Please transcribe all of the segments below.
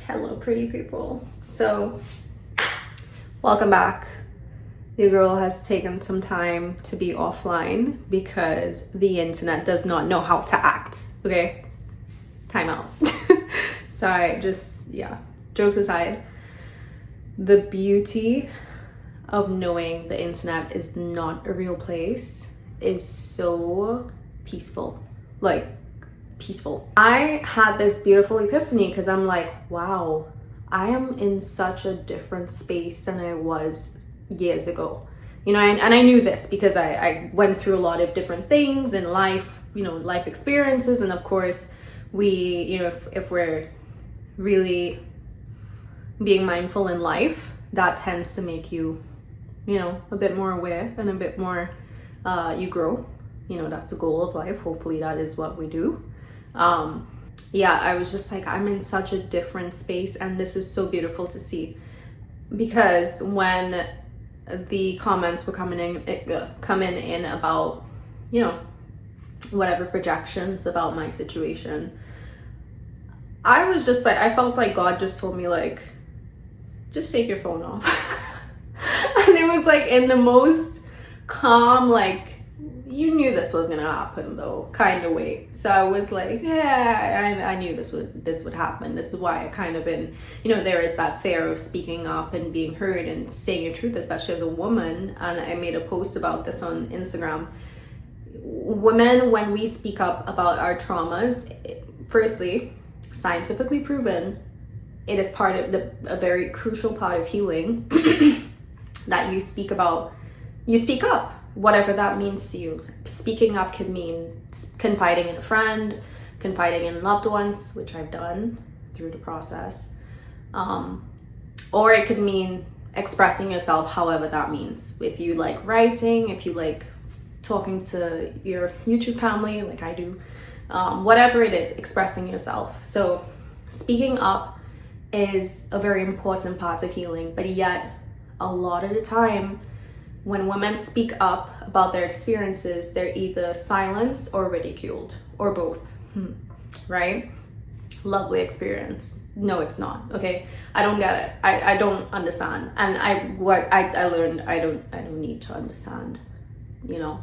Hello, pretty people. So, welcome back. Your girl has taken some time to be offline because the internet does not know how to act. Okay? Time out. Sorry, jokes aside. The beauty of knowing the internet is not a real place is so peaceful. Like, peaceful. I had this beautiful epiphany because I'm like, wow, I am in such a different space than I was years ago. You know, and I knew this because I went through a lot of different things in life, you know, life experiences. And of course, we, you know, if we're really being mindful in life, that tends to make you, you know, a bit more aware and a bit more, you grow. You know, that's the goal of life. Hopefully that is what we do. I was just like, I'm in such a different space, and this is so beautiful to see, because when the comments were coming in about, you know, whatever projections about my situation, I was just like, I felt like God just told me, like, just take your phone off. And it was like in the most calm, like, you knew this was gonna happen though, kind of way. So I was like, yeah, I knew this would happen. This is why I kind of been, you know, there is that fear of speaking up and being heard and saying your truth, especially as a woman. And I made a post about this on Instagram. Women, when we speak up about our traumas, firstly, scientifically proven, it is part of a very crucial part of healing that you speak up, whatever that means to you. Speaking up can mean confiding in a friend, confiding in loved ones, which I've done through the process. Or it could mean expressing yourself, however that means. If you like writing, if you like talking to your YouTube family, like I do, whatever it is, expressing yourself. So speaking up is a very important part of healing, but yet a lot of the time, when women speak up about their experiences, they're either silenced or ridiculed, or both, right? Lovely experience. No, it's not, okay? I don't get it. I don't understand. And I learned, I don't need to understand, you know?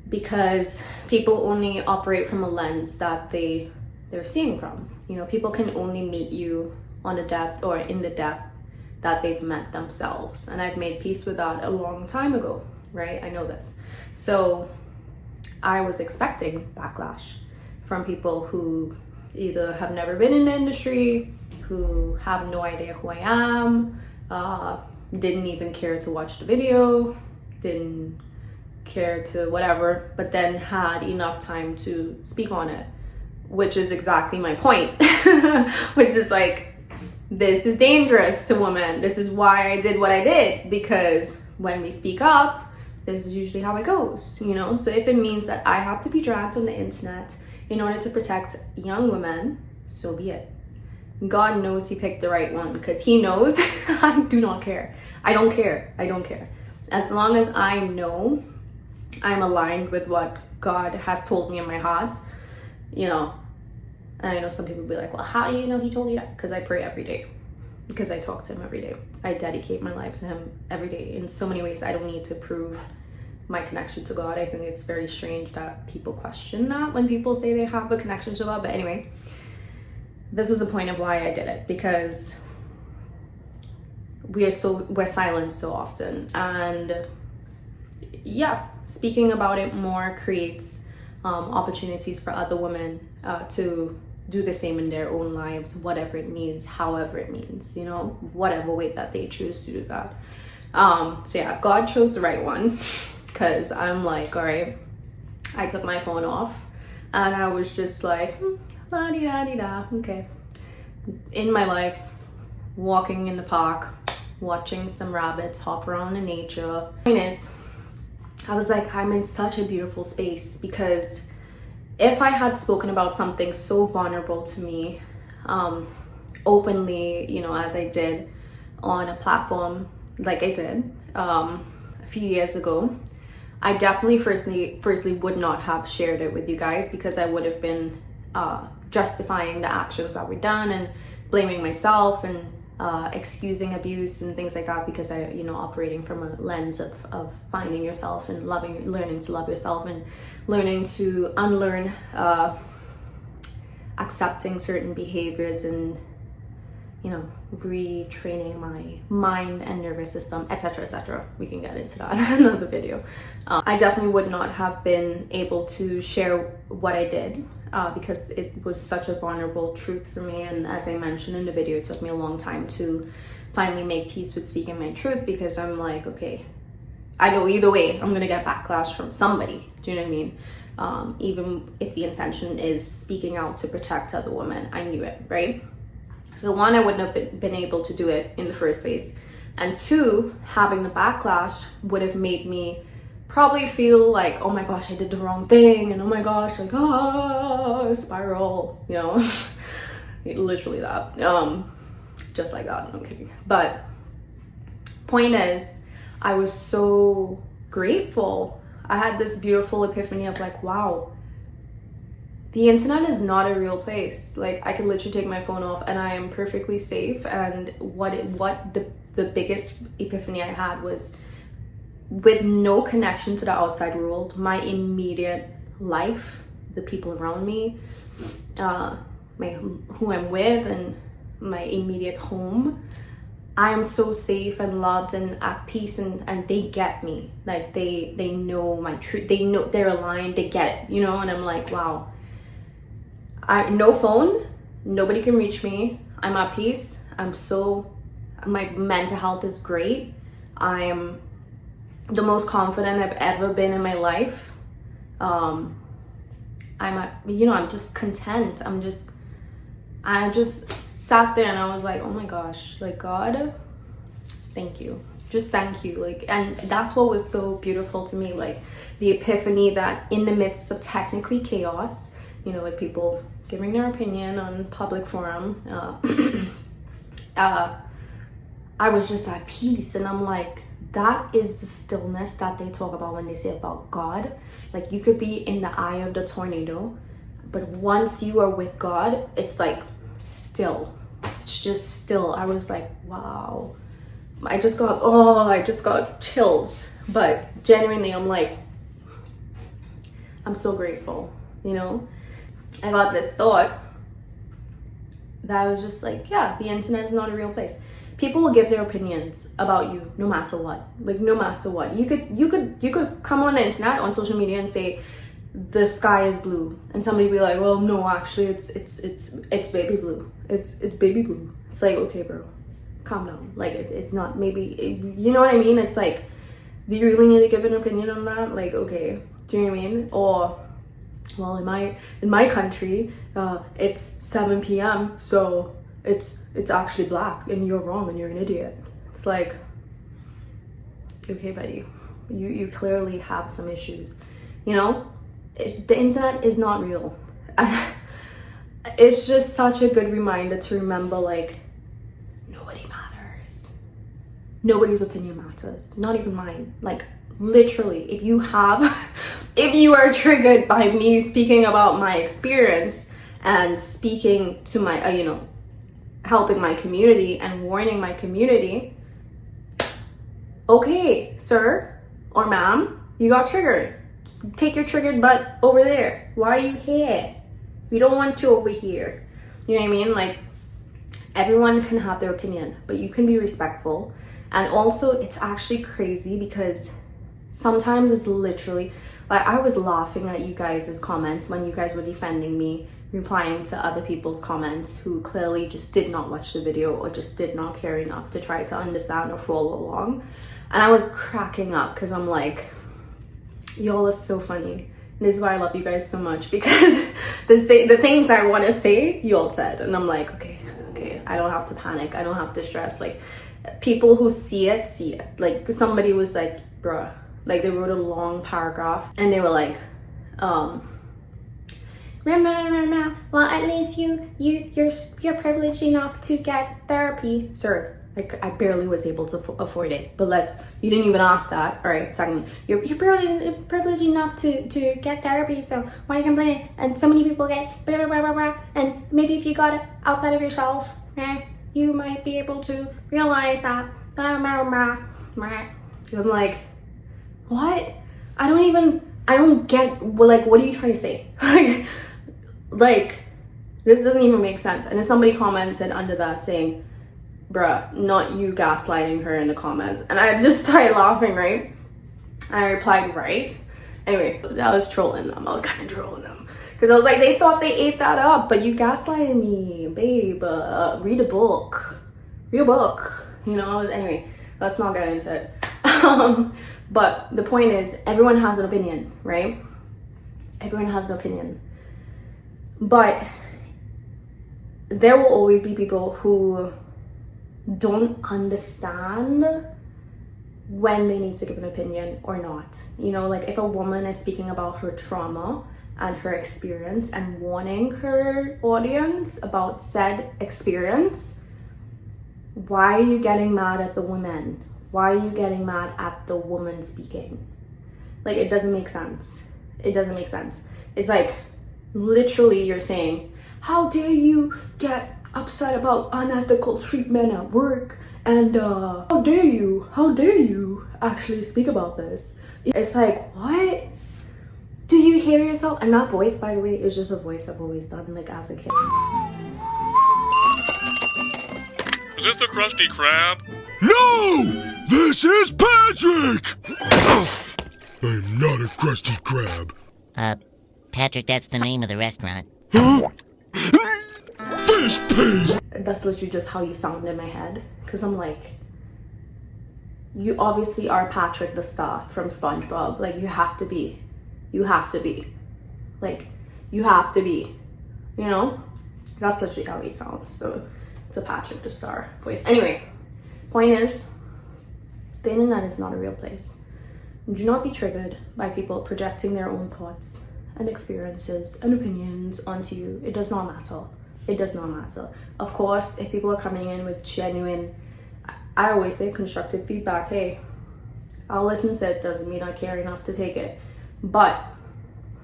Because people only operate from a lens that they're seeing from. You know, people can only meet you on the depth or in the depth that they've met themselves. And I've made peace with that a long time ago, right? I know this. So I was expecting backlash from people who either have never been in the industry, who have no idea who I am, didn't even care to watch the video, didn't care to whatever, but then had enough time to speak on it, which is exactly my point, which is like, this is dangerous to women. This is why I did what I did, because when we speak up, this is usually how it goes, you know? So if it means that I have to be dragged on the internet in order to protect young women, so be it. God knows he picked the right one, because he knows I do not care. I don't care. As long as I know I'm aligned with what God has told me in my heart, you know. And I know some people will be like, well, how do you know he told you that? Because I pray every day. Because I talk to him every day. I dedicate my life to him every day. In so many ways, I don't need to prove my connection to God. I think it's very strange that people question that when people say they have a connection to God. But anyway, this was the point of why I did it. Because we're silenced so often. And yeah, speaking about it more creates opportunities for other women to do the same in their own lives, whatever it means, however it means, you know, whatever way that they choose to do that. So yeah, God chose the right one, because I'm like, all right, I took my phone off and I was just like, la-di-da-di-da, okay. In my life, walking in the park, watching some rabbits hop around in nature. I was like, I'm in such a beautiful space, because if I had spoken about something so vulnerable to me, openly, you know, as I did on a platform like I did a few years ago, I definitely firstly would not have shared it with you guys, because I would have been justifying the actions that were done and blaming myself and excusing abuse and things like that, because I, operating from a lens of finding yourself and learning to love yourself and learning to unlearn accepting certain behaviors and retraining my mind and nervous system, etc., etc. We can get into that in another video. I definitely would not have been able to share what I did because it was such a vulnerable truth for me, and as I mentioned in the video, it took me a long time to finally make peace with speaking my truth, because I'm like, okay, I know either way I'm gonna get backlash from somebody. Do you know what I mean? Even if the intention is speaking out to protect other women, I knew it, right? So one, I wouldn't have been able to do it in the first place. And two, having the backlash would have made me probably feel like, oh my gosh, I did the wrong thing. And oh my gosh, like, spiral, literally that. Just like that, I'm kidding. But point is, I was so grateful. I had this beautiful epiphany of like, wow, the internet is not a real place. Like, I could literally take my phone off and I am perfectly safe. And the biggest epiphany I had was, with no connection to the outside world, my immediate life, the people around me, who I'm with, and my immediate home, I am so safe and loved and at peace, and they get me. Like, they know my truth. They know, they're aligned, they get it, and I'm like, wow. No phone, nobody can reach me. I'm at peace. My mental health is great. I am the most confident I've ever been in my life. I'm just content. I just sat there and I was like, oh my gosh, like, God, thank you. Just thank you. Like, and that's what was so beautiful to me, like the epiphany that in the midst of technically chaos, with people giving their opinion on public forum, I was just at peace. And I'm like, that is the stillness that they talk about when they say about God. Like, you could be in the eye of the tornado, but once you are with God, it's like still. It's just still. I was like, wow. I just got chills. But genuinely, I'm like, I'm so grateful, I got this thought that I was just like, yeah, the internet is not a real place. People will give their opinions about you no matter what. Like, no matter what. You could come on the internet, on social media, and say the sky is blue, and somebody be like, well, no, actually it's baby blue. It's baby blue. It's like, okay, bro, calm down. Like, it's not, maybe you know what I mean? It's like, do you really need to give an opinion on that? Like, okay, do you know what I mean? Or, well, in my country, it's 7 p.m. so it's actually black, and you're wrong, and you're an idiot. It's like, okay, buddy, you clearly have some issues. The internet is not real. It's just such a good reminder to remember, like, nobody matters. Nobody's opinion matters, not even mine. Like, literally, if you are triggered by me speaking about my experience and speaking to my, helping my community and warning my community, okay, sir or ma'am, you got triggered. Take your triggered butt over there. Why are you here? We don't want you over here. You know what I mean? Like, everyone can have their opinion, but you can be respectful. And also, it's actually crazy because sometimes it's literally, like, I was laughing at you guys' comments when you guys were defending me, replying to other people's comments who clearly just did not watch the video or just did not care enough to try to understand or follow along. And I was cracking up because I'm like, y'all are so funny. And this is why I love you guys so much, because the things I want to say, y'all said. And I'm like, okay, I don't have to panic. I don't have to stress. Like, people who see it. Like, somebody was like, bruh, like, they wrote a long paragraph and they were like, well, at least you're privileged enough to get therapy. Sir, like, I barely was able to afford it, but you didn't even ask that. All right, secondly, you're barely privileged enough to get therapy, so why are you complaining? And so many people get blah, blah, blah, blah, blah. And maybe if you got it outside of yourself, you might be able to realize that. I'm like, what? I don't get, like, what are you trying to say? Like, this doesn't even make sense. And then somebody commented under that saying, bruh, not you gaslighting her in the comments. And I just started laughing, right? And I replied, right? Anyway, I was trolling them. I was kind of trolling them. Because I was like, they thought they ate that up, but you gaslighted me, babe. Read a book. Read a book. You know, anyway, let's not get into it. But the point is, everyone has an opinion, right? Everyone has an opinion. But there will always be people who don't understand when they need to give an opinion or not. You know, like if a woman is speaking about her trauma and her experience and warning her audience about said experience, why are you getting mad at the woman? Why are you getting mad at the woman speaking? Like, it doesn't make sense. It doesn't make sense. It's like, literally you're saying, how dare you get upset about unethical treatment at work, and how dare you actually speak about this? It's like, what? Do you hear yourself? And that voice, by the way, is just a voice I've always done, like, as a kid. Is this the Krusty Krab? No! This is Patrick! I'm not a Krusty Krab. Patrick, that's the name of the restaurant. Huh? Fish paste! That's literally just how you sound in my head. Because I'm like, you obviously are Patrick the Star from SpongeBob. Like, you have to be. You have to be. Like, you have to be. You know? That's literally how he sounds. So, it's a Patrick the Star voice. Anyway, point is, the internet is not a real place. Do not be triggered by people projecting their own thoughts and experiences and opinions onto you. It does not matter. It does not matter. Of course, if people are coming in with genuine, I always say constructive feedback, hey, I'll listen to it, doesn't mean I care enough to take it. But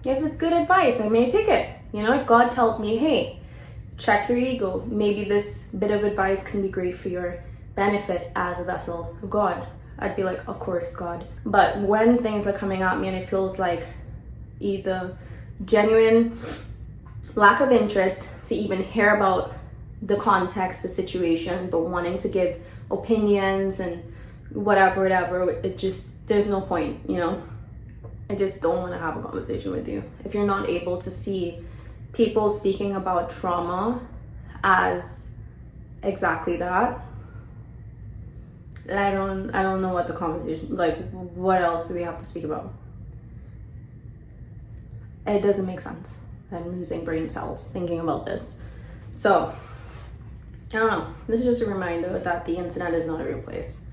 if it's good advice, I may take it. You know, if God tells me, hey, check your ego, maybe this bit of advice can be great for your benefit as a vessel of God, I'd be like, of course, God. But when things are coming at me and it feels like either genuine lack of interest to even hear about the context, the situation, but wanting to give opinions and whatever, it just, there's no point, you know? I just don't want to have a conversation with you. If you're not able to see people speaking about trauma as exactly that, I don't know what the conversation, like, what else do we have to speak about? It doesn't make sense. I'm losing brain cells thinking about this. So, I don't know. This is just a reminder that the internet is not a real place.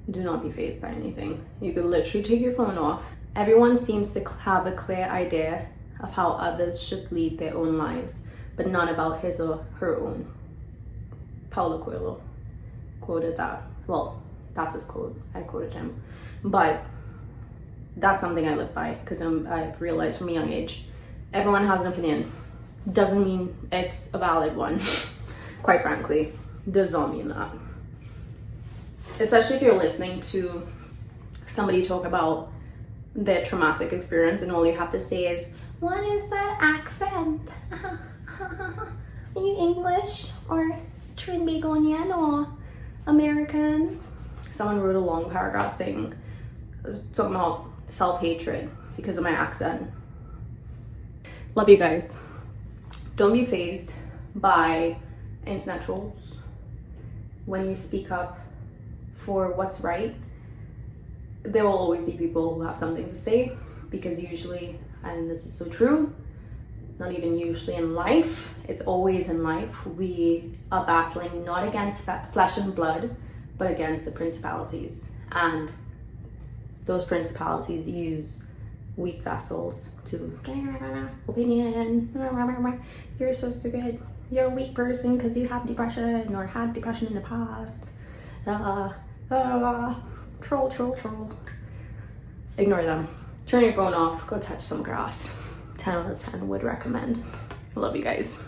Do not be fazed by anything. You could literally take your phone off. Everyone seems to have a clear idea of how others should lead their own lives, but not about his or her own. Paulo Coelho quoted that. Well, that's his quote. I quoted him. But that's something I live by, because I've realized from a young age, everyone has an opinion. Doesn't mean it's a valid one. Quite frankly, does not mean that. Especially if you're listening to somebody talk about their traumatic experience and all you have to say is, what is that accent? Are you English or Trinbagonian or American? Someone wrote a long paragraph saying, talking about self-hatred because of my accent. Love you guys. Don't be fazed by internet trolls. When you speak up for what's right, there will always be people who have something to say, because usually, and this is so true, not even usually in life, it's always in life, we are battling not against flesh and blood, but against the principalities. And those principalities use weak vessels to opinion. You're so stupid. You're a weak person because you have depression or had depression in the past. Troll. Ignore them. Turn your phone off. Go touch some grass. 10 out of 10 would recommend. I love you guys.